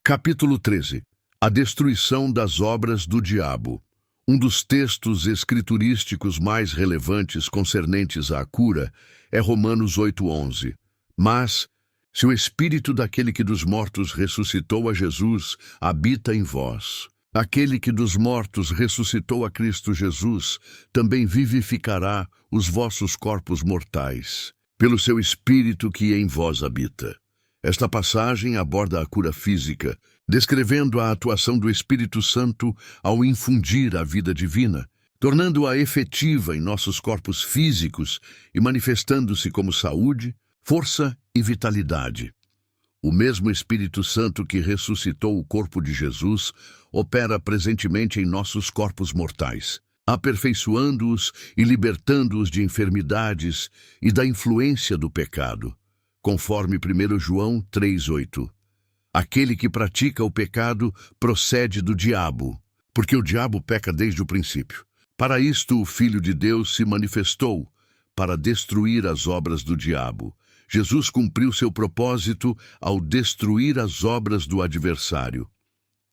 Capítulo 13. A destruição das obras do diabo. Um dos textos escriturísticos mais relevantes concernentes à cura é Romanos 8:11. Mas, se o Espírito daquele que dos mortos ressuscitou a Jesus habita em vós, aquele que dos mortos ressuscitou a Cristo Jesus também vivificará os vossos corpos mortais, pelo seu Espírito que em vós habita. Esta passagem aborda a cura física, descrevendo a atuação do Espírito Santo ao infundir a vida divina, tornando-a efetiva em nossos corpos físicos e manifestando-se como saúde, força e vitalidade. O mesmo Espírito Santo que ressuscitou o corpo de Jesus opera presentemente em nossos corpos mortais, aperfeiçoando-os e libertando-os de enfermidades e da influência do pecado, conforme 1 João 3:8. Aquele que pratica o pecado procede do diabo, porque o diabo peca desde o princípio. Para isto o Filho de Deus se manifestou, para destruir as obras do diabo. Jesus cumpriu seu propósito ao destruir as obras do adversário.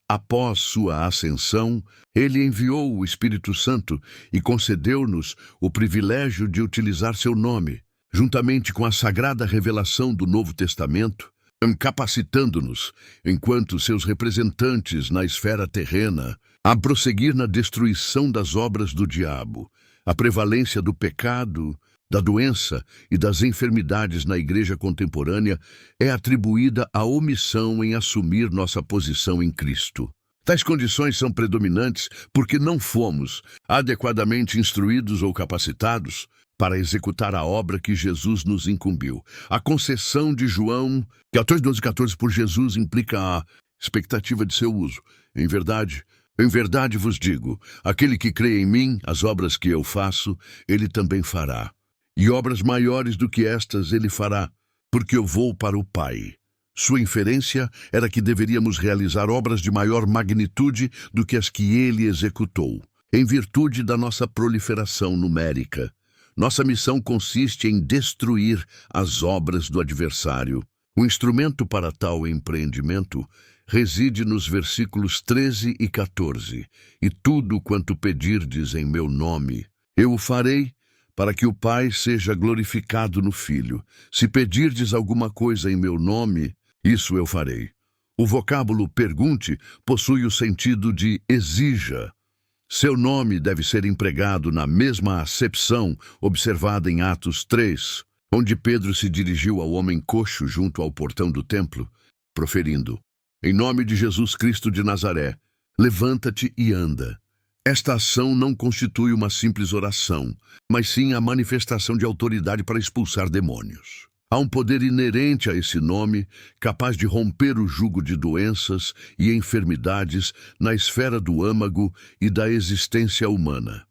Após sua ascensão, ele enviou o Espírito Santo e concedeu-nos o privilégio de utilizar seu nome, juntamente com a sagrada revelação do Novo Testamento, capacitando-nos, enquanto seus representantes na esfera terrena, a prosseguir na destruição das obras do diabo. A prevalência do pecado, da doença e das enfermidades na igreja contemporânea é atribuída à omissão em assumir nossa posição em Cristo. Tais condições são predominantes porque não fomos adequadamente instruídos ou capacitados para executar a obra que Jesus nos incumbiu. A concessão de João 14:12-14 por Jesus implica a expectativa de seu uso. Em verdade vos digo, aquele que crê em mim, as obras que eu faço, ele também fará. E obras maiores do que estas ele fará, porque eu vou para o Pai. Sua inferência era que deveríamos realizar obras de maior magnitude do que as que ele executou, em virtude da nossa proliferação numérica. Nossa missão consiste em destruir as obras do adversário. O instrumento para tal empreendimento reside nos versículos 13 e 14. E tudo quanto pedirdes em meu nome, eu o farei, para que o Pai seja glorificado no Filho. Se pedirdes alguma coisa em meu nome, isso eu farei. O vocábulo pergunte possui o sentido de exija. Seu nome deve ser empregado na mesma acepção observada em Atos 3, onde Pedro se dirigiu ao homem coxo junto ao portão do templo, proferindo: em nome de Jesus Cristo de Nazaré, levanta-te e anda. Esta ação não constitui uma simples oração, mas sim a manifestação de autoridade para expulsar demônios. Há um poder inerente a esse nome, capaz de romper o jugo de doenças e enfermidades na esfera do âmago e da existência humana.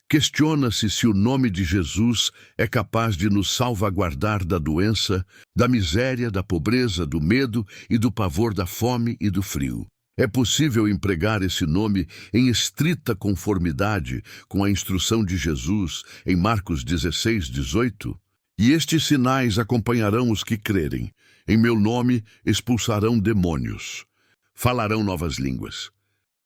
Questiona-se se o nome de Jesus é capaz de nos salvaguardar da doença, da miséria, da pobreza, do medo e do pavor da fome e do frio. É possível empregar esse nome em estrita conformidade com a instrução de Jesus em Marcos 16:18? E estes sinais acompanharão os que crerem. Em meu nome expulsarão demônios. Falarão novas línguas.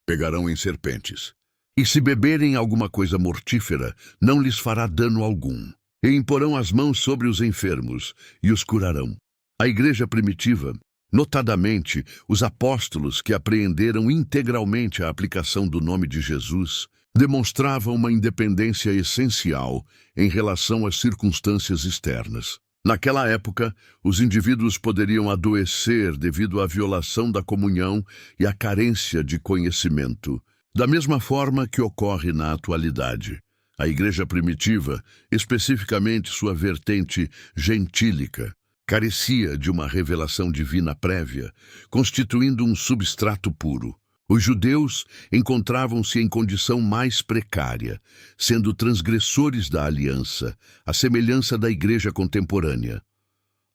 Pegarão em serpentes. E se beberem alguma coisa mortífera, não lhes fará dano algum. E imporão as mãos sobre os enfermos e os curarão. A igreja primitiva, notadamente os apóstolos que apreenderam integralmente a aplicação do nome de Jesus, demonstrava uma independência essencial em relação às circunstâncias externas. Naquela época, os indivíduos poderiam adoecer devido à violação da comunhão e à carência de conhecimento, da mesma forma que ocorre na atualidade. A igreja primitiva, especificamente sua vertente gentílica, carecia de uma revelação divina prévia, constituindo um substrato puro. Os judeus encontravam-se em condição mais precária, sendo transgressores da aliança, à semelhança da igreja contemporânea.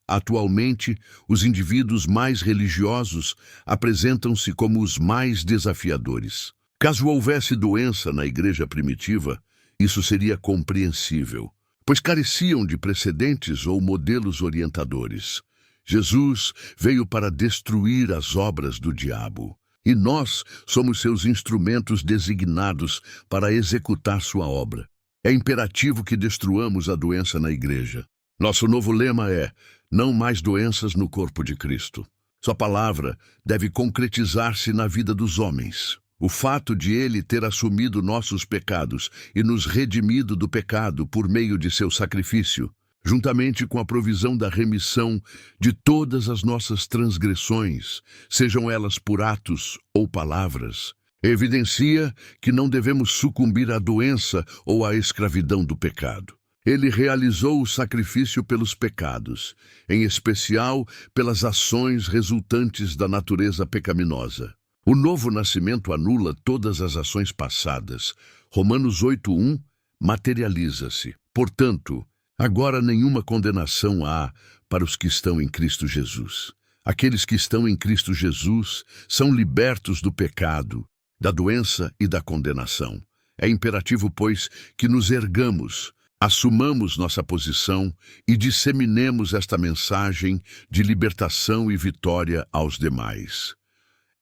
Atualmente, os indivíduos mais religiosos apresentam-se como os mais desafiadores. Caso houvesse doença na igreja primitiva, isso seria compreensível, pois careciam de precedentes ou modelos orientadores. Jesus veio para destruir as obras do diabo, e nós somos seus instrumentos designados para executar sua obra. É imperativo que destruamos a doença na igreja. Nosso novo lema é: não mais doenças no corpo de Cristo. Sua palavra deve concretizar-se na vida dos homens. O fato de ele ter assumido nossos pecados e nos redimido do pecado por meio de seu sacrifício, juntamente com a provisão da remissão de todas as nossas transgressões, sejam elas por atos ou palavras, evidencia que não devemos sucumbir à doença ou à escravidão do pecado. Ele realizou o sacrifício pelos pecados, em especial pelas ações resultantes da natureza pecaminosa. O novo nascimento anula todas as ações passadas. Romanos 8:1 materializa-se. Portanto, agora nenhuma condenação há para os que estão em Cristo Jesus. Aqueles que estão em Cristo Jesus são libertos do pecado, da doença e da condenação. É imperativo, pois, que nos ergamos, assumamos nossa posição e disseminemos esta mensagem de libertação e vitória aos demais.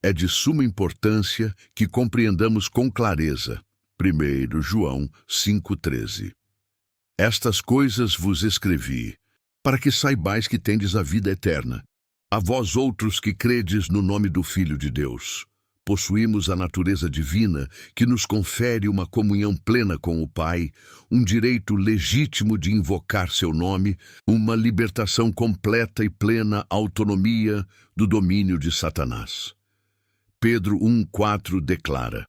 É de suma importância que compreendamos com clareza 1 João 5,13. Estas coisas vos escrevi, para que saibais que tendes a vida eterna. A vós outros que credes no nome do Filho de Deus. Possuímos a natureza divina que nos confere uma comunhão plena com o Pai, um direito legítimo de invocar seu nome, uma libertação completa e plena autonomia do domínio de Satanás. Pedro 1,4 declara: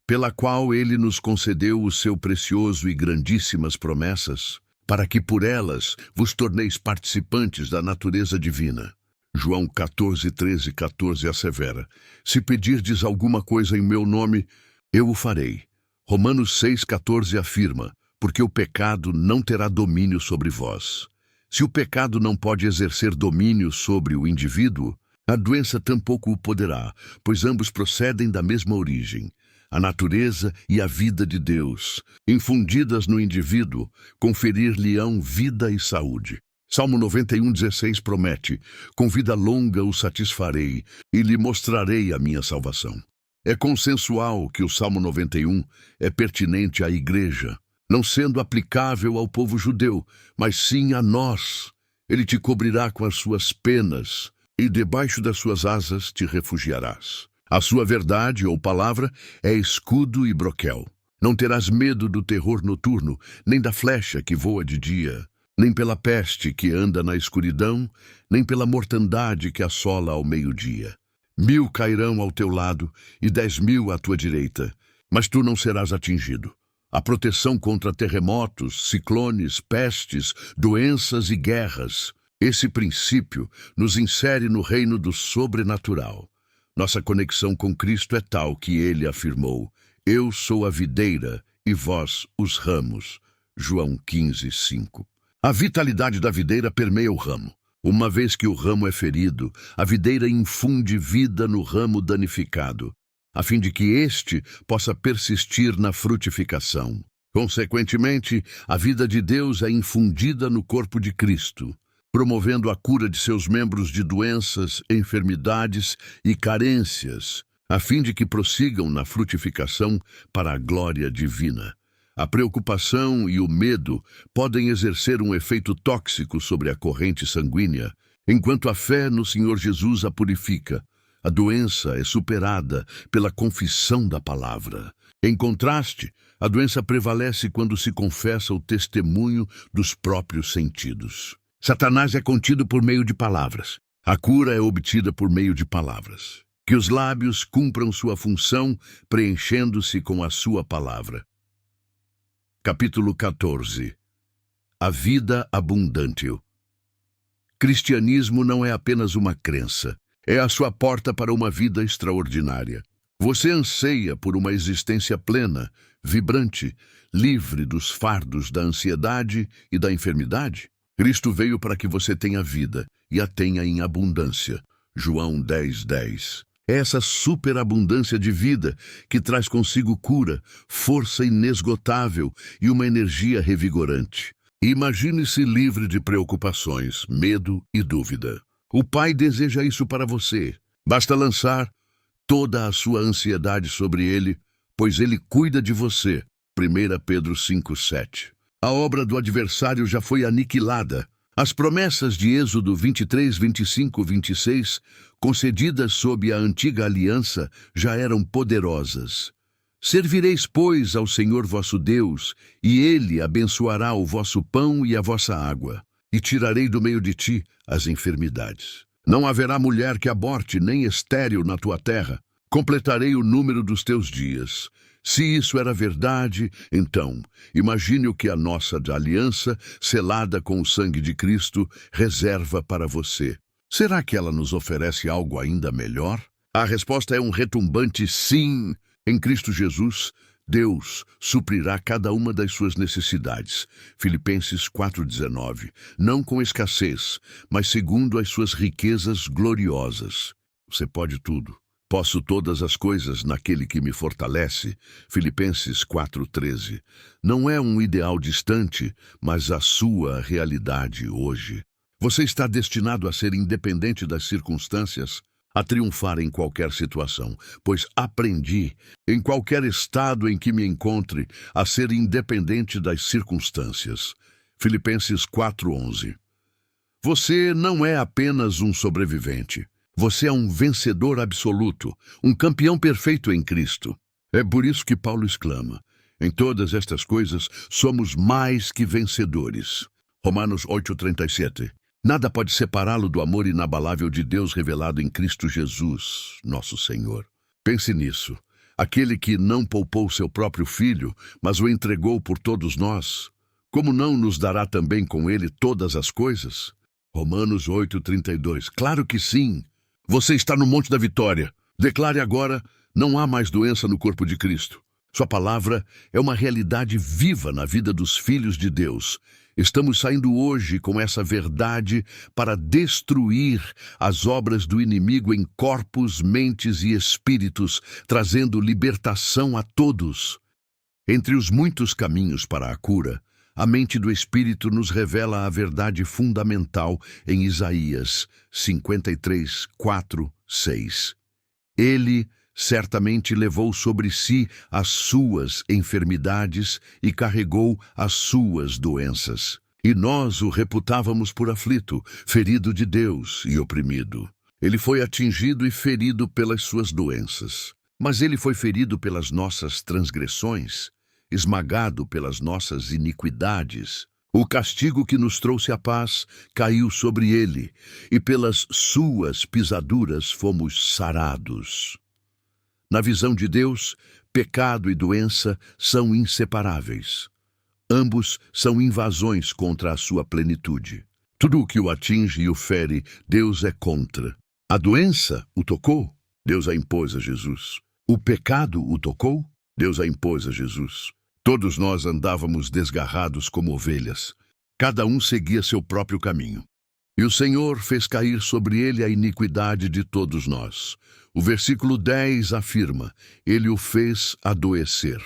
pela qual ele nos concedeu o seu precioso e grandíssimas promessas, para que por elas vos torneis participantes da natureza divina. João 14:13-14 assevera: se pedirdes alguma coisa em meu nome, eu o farei. Romanos 6,14 afirma: porque o pecado não terá domínio sobre vós. Se o pecado não pode exercer domínio sobre o indivíduo, a doença tampouco o poderá, pois ambos procedem da mesma origem. A natureza e a vida de Deus, infundidas no indivíduo, conferir-lhe-ão vida e saúde. Salmo 91:16 promete: com vida longa o satisfarei e lhe mostrarei a minha salvação. É consensual que o Salmo 91 é pertinente à igreja, não sendo aplicável ao povo judeu, mas sim a nós. Ele te cobrirá com as suas penas e debaixo das suas asas te refugiarás. A sua verdade ou palavra é escudo e broquel. Não terás medo do terror noturno, nem da flecha que voa de dia, nem pela peste que anda na escuridão, nem pela mortandade que assola ao meio-dia. 1000 cairão ao teu lado e 10.000 à tua direita, mas tu não serás atingido. A proteção contra terremotos, ciclones, pestes, doenças e guerras. Esse princípio nos insere no reino do sobrenatural. Nossa conexão com Cristo é tal que ele afirmou: eu sou a videira e vós os ramos. João 15:5. A vitalidade da videira permeia o ramo. Uma vez que o ramo é ferido, a videira infunde vida no ramo danificado, a fim de que este possa persistir na frutificação. Consequentemente, a vida de Deus é infundida no corpo de Cristo, promovendo a cura de seus membros de doenças, enfermidades e carências, a fim de que prossigam na frutificação para a glória divina. A preocupação e o medo podem exercer um efeito tóxico sobre a corrente sanguínea, enquanto a fé no Senhor Jesus a purifica. A doença é superada pela confissão da palavra. Em contraste, a doença prevalece quando se confessa o testemunho dos próprios sentidos. Satanás é contido por meio de palavras. A cura é obtida por meio de palavras. Que os lábios cumpram sua função, preenchendo-se com a sua palavra. Capítulo 14. A vida abundante. Cristianismo não é apenas uma crença, é a sua porta para uma vida extraordinária. Você anseia por uma existência plena, vibrante, livre dos fardos da ansiedade e da enfermidade? Cristo veio para que você tenha vida e a tenha em abundância. João 10:10. É essa superabundância de vida que traz consigo cura, força inesgotável e uma energia revigorante. Imagine-se livre de preocupações, medo e dúvida. O Pai deseja isso para você. Basta lançar toda a sua ansiedade sobre Ele, pois Ele cuida de você. 1 Pedro 5:7. A obra do adversário já foi aniquilada. As promessas de Êxodo 23, 25, 26, concedidas sob a antiga aliança, já eram poderosas. Servireis, pois, ao Senhor vosso Deus, e Ele abençoará o vosso pão e a vossa água, e tirarei do meio de ti as enfermidades. Não haverá mulher que aborte, nem estéril na tua terra. Completarei o número dos teus dias. Se isso era verdade, então, imagine o que a nossa aliança, selada com o sangue de Cristo, reserva para você. Será que ela nos oferece algo ainda melhor? A resposta é um retumbante sim. Em Cristo Jesus, Deus suprirá cada uma das suas necessidades. Filipenses 4:19. Não com escassez, mas segundo as suas riquezas gloriosas. Você pode tudo. Posso todas as coisas naquele que me fortalece. Filipenses 4:13. Não é um ideal distante, mas a sua realidade hoje. Você está destinado a ser independente das circunstâncias, a triunfar em qualquer situação, pois aprendi, em qualquer estado em que me encontre, a ser independente das circunstâncias. Filipenses 4:11. Você não é apenas um sobrevivente. Você é um vencedor absoluto, um campeão perfeito em Cristo. É por isso que Paulo exclama: em todas estas coisas somos mais que vencedores. Romanos 8:37. Nada pode separá-lo do amor inabalável de Deus revelado em Cristo Jesus, nosso Senhor. Pense nisso. Aquele que não poupou seu próprio filho, mas o entregou por todos nós, como não nos dará também com ele todas as coisas? Romanos 8:32. Claro que sim. Você está no Monte da Vitória. Declare agora: não há mais doença no corpo de Cristo. Sua palavra é uma realidade viva na vida dos filhos de Deus. Estamos saindo hoje com essa verdade para destruir as obras do inimigo em corpos, mentes e espíritos, trazendo libertação a todos. Entre os muitos caminhos para a cura, a mente do Espírito nos revela a verdade fundamental em Isaías 53, 4, 6. Ele certamente levou sobre si as suas enfermidades e carregou as suas doenças. E nós o reputávamos por aflito, ferido de Deus e oprimido. Ele foi atingido e ferido pelas suas doenças. Mas ele foi ferido pelas nossas transgressões, esmagado pelas nossas iniquidades. O castigo que nos trouxe a paz caiu sobre ele, e pelas suas pisaduras fomos sarados. Na visão de Deus, pecado e doença são inseparáveis. Ambos são invasões contra a sua plenitude. Tudo o que o atinge e o fere, Deus é contra. A doença o tocou, Deus a impôs a Jesus. O pecado o tocou, Deus a impôs a Jesus. Todos nós andávamos desgarrados como ovelhas. Cada um seguia seu próprio caminho. E o Senhor fez cair sobre ele a iniquidade de todos nós. O versículo 10 afirma: ele o fez adoecer.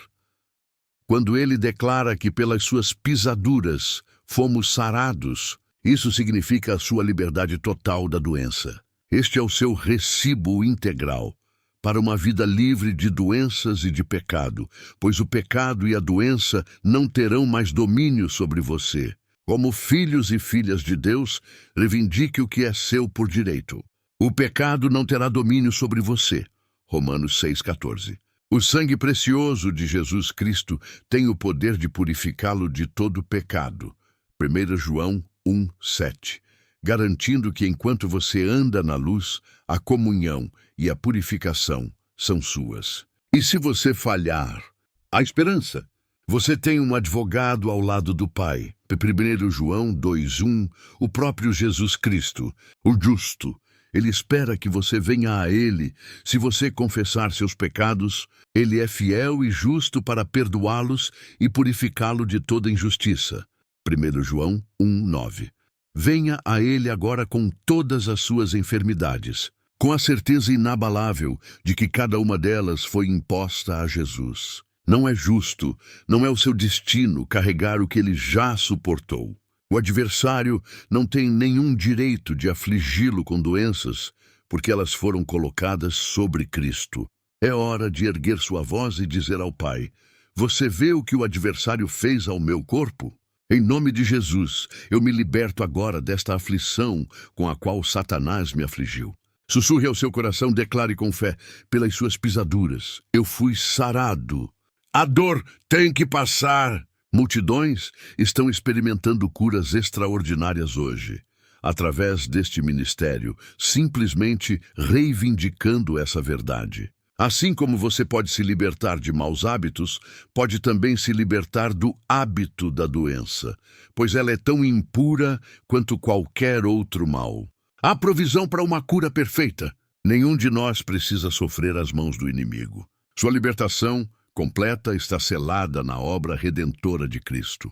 Quando ele declara que pelas suas pisaduras fomos sarados, isso significa a sua liberdade total da doença. Este é o seu recibo integral para uma vida livre de doenças e de pecado, pois o pecado e a doença não terão mais domínio sobre você. Como filhos e filhas de Deus, reivindique o que é seu por direito. O pecado não terá domínio sobre você. Romanos 6,14. O sangue precioso de Jesus Cristo tem o poder de purificá-lo de todo pecado. 1 João 1,7. Garantindo que enquanto você anda na luz, a comunhão e a purificação são suas. E se você falhar, há esperança. Você tem um advogado ao lado do Pai. 1 João 2,1. O próprio Jesus Cristo, o justo. Ele espera que você venha a Ele. Se você confessar seus pecados, Ele é fiel e justo para perdoá-los e purificá-lo de toda injustiça. 1 João 1,9. Venha a Ele agora com todas as suas enfermidades, com a certeza inabalável de que cada uma delas foi imposta a Jesus. Não é justo, não é o seu destino carregar o que Ele já suportou. O adversário não tem nenhum direito de afligi-lo com doenças, porque elas foram colocadas sobre Cristo. É hora de erguer sua voz e dizer ao Pai: você vê o que o adversário fez ao meu corpo? Em nome de Jesus, eu me liberto agora desta aflição com a qual Satanás me afligiu. Sussurre ao seu coração, declare com fé: pelas suas pisaduras, eu fui sarado. A dor tem que passar. Multidões estão experimentando curas extraordinárias hoje, através deste ministério, simplesmente reivindicando essa verdade. Assim como você pode se libertar de maus hábitos, pode também se libertar do hábito da doença, pois ela é tão impura quanto qualquer outro mal. Há provisão para uma cura perfeita. Nenhum de nós precisa sofrer às mãos do inimigo. Sua libertação completa está selada na obra redentora de Cristo.